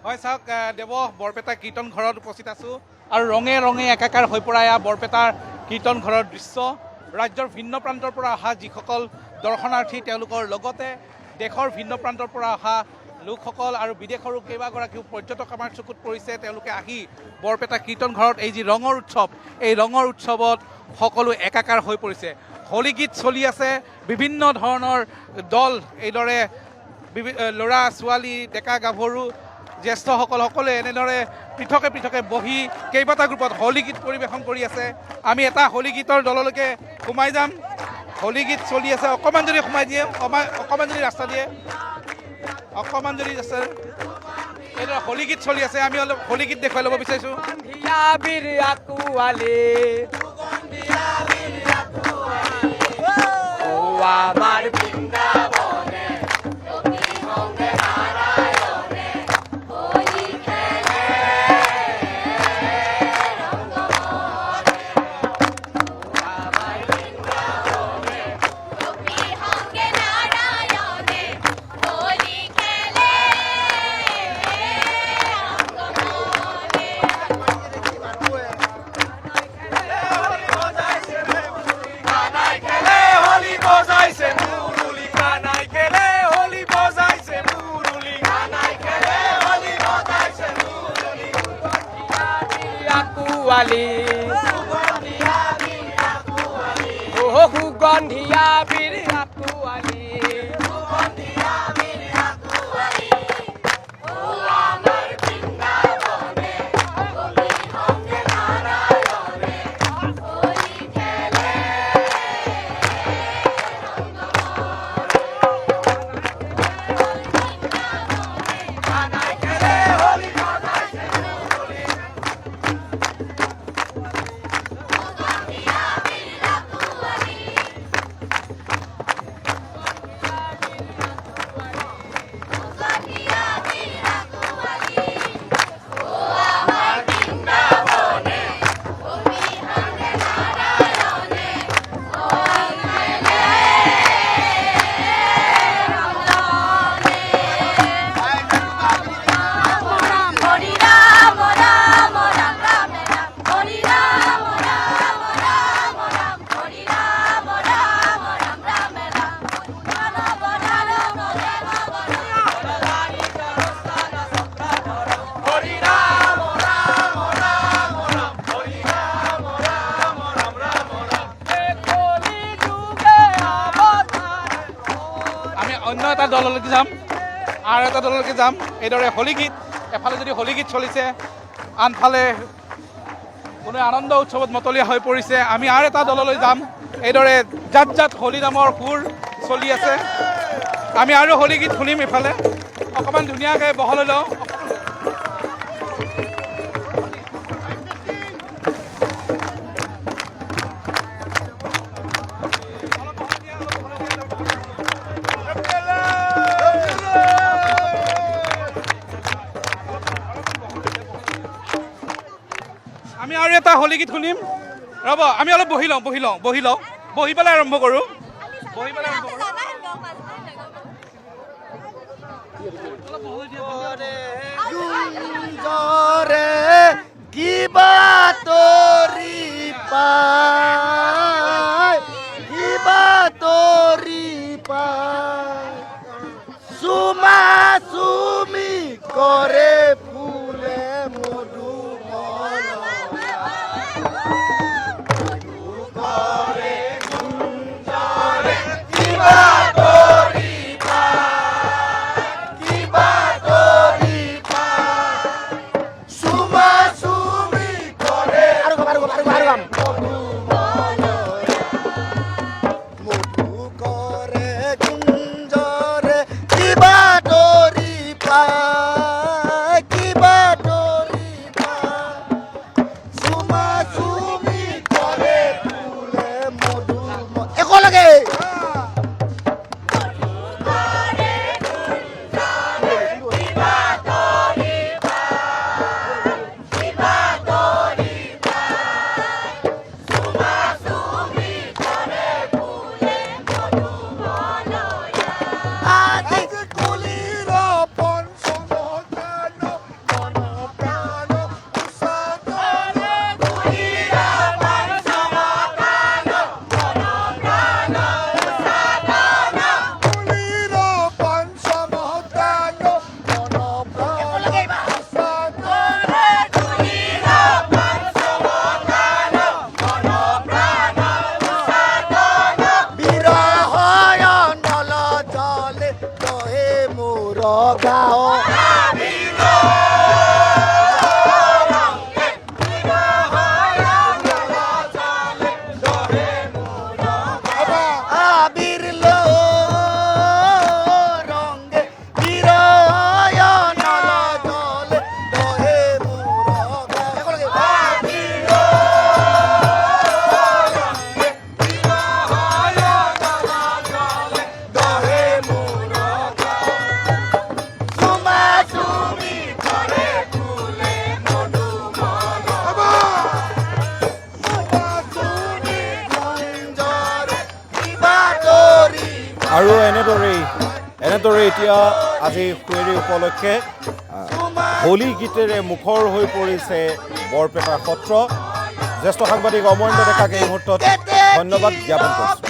হয় চাওক দেৱ বৰপেটা কীৰ্তন ঘৰত উপস্থিত আছোঁ আৰু ৰঙে ৰঙে একাকাৰ হৈ পৰা এয়া বৰপেটাৰ কীৰ্তন ঘৰৰ দৃশ্য। ৰাজ্যৰ ভিন্ন প্ৰান্তৰ পৰা অহা যিসকল দৰ্শনাৰ্থী তেওঁলোকৰ লগতে দেশৰ ভিন্ন প্ৰান্তৰ পৰা অহা লোকসকল আৰু বিদেশৰো কেইবাগৰাকীও পৰ্যটক আমাৰ চকুত পৰিছে। তেওঁলোকে আহি বৰপেটা কীৰ্তন ঘৰত এই যি ৰঙৰ উৎসৱ, এই ৰঙৰ উৎসৱত সকলো একাকাৰ হৈ পৰিছে। হোলী গীত চলি আছে, বিভিন্ন ধৰণৰ দল এইদৰে ল'ৰা ছোৱালী ডেকা গাভৰু জ্যেষ্ঠসকল সকলোৱে এনেদৰে পৃথকে পৃথকে বহি কেইবাটা গ্ৰুপত হোলী গীত পৰিৱেশন কৰি আছে। আমি এটা হোলী গীতৰ দললৈকে সোমাই যাম। হোলী গীত চলি আছে, অকণমান যদি সোমাই দিয়ে, অকণমান যদি ৰাস্তা দিয়ে, অকণমান যদি আছে, এইদৰে হোলী গীত চলি আছে। আমি অলপ হোলী গীত দেখুৱাই ল'ব বিচাৰিছোঁ। সুগন্ধিয়া বীৰ আকুৱালি অন্য এটা দললৈকে যাম আৰু এটা দললৈকে যাম। এইদৰে হোলী গীত, এফালে যদি হোলী গীত চলিছে, আনফালে কোনো আনন্দ উৎসৱত মতলীয়া হৈ পৰিছে। আমি আৰু এটা দললৈ যাম। এইদৰে জাত জাত হোলী নামৰ সুৰ চলি আছে। আমি আৰু হোলী গীত শুনিম। এইফালে অকণমান ধুনীয়াকৈ বহল লওঁ। আমি আৰু এটা হোলী গীত শুনিম। ৰ'ব, আমি অলপ বহি লওঁ বহি পেলাই আৰম্ভ কৰোঁ। কিবা তৰি পায়, কিবা তৰি পায়, চুমা চুমি কৰে ফুলে মধু আৰু এনেদৰে এতিয়া আজি সুঁৱৰী উপলক্ষে হোলী গীতেৰে মুখৰ হৈ পৰিছে বৰপেটা সত্ৰ। জ্যেষ্ঠ সাংবাদিক অমৰেন্দ্ৰ ডেকাক এই মুহূৰ্তত ধন্যবাদ জ্ঞাপন কৰিছোঁ।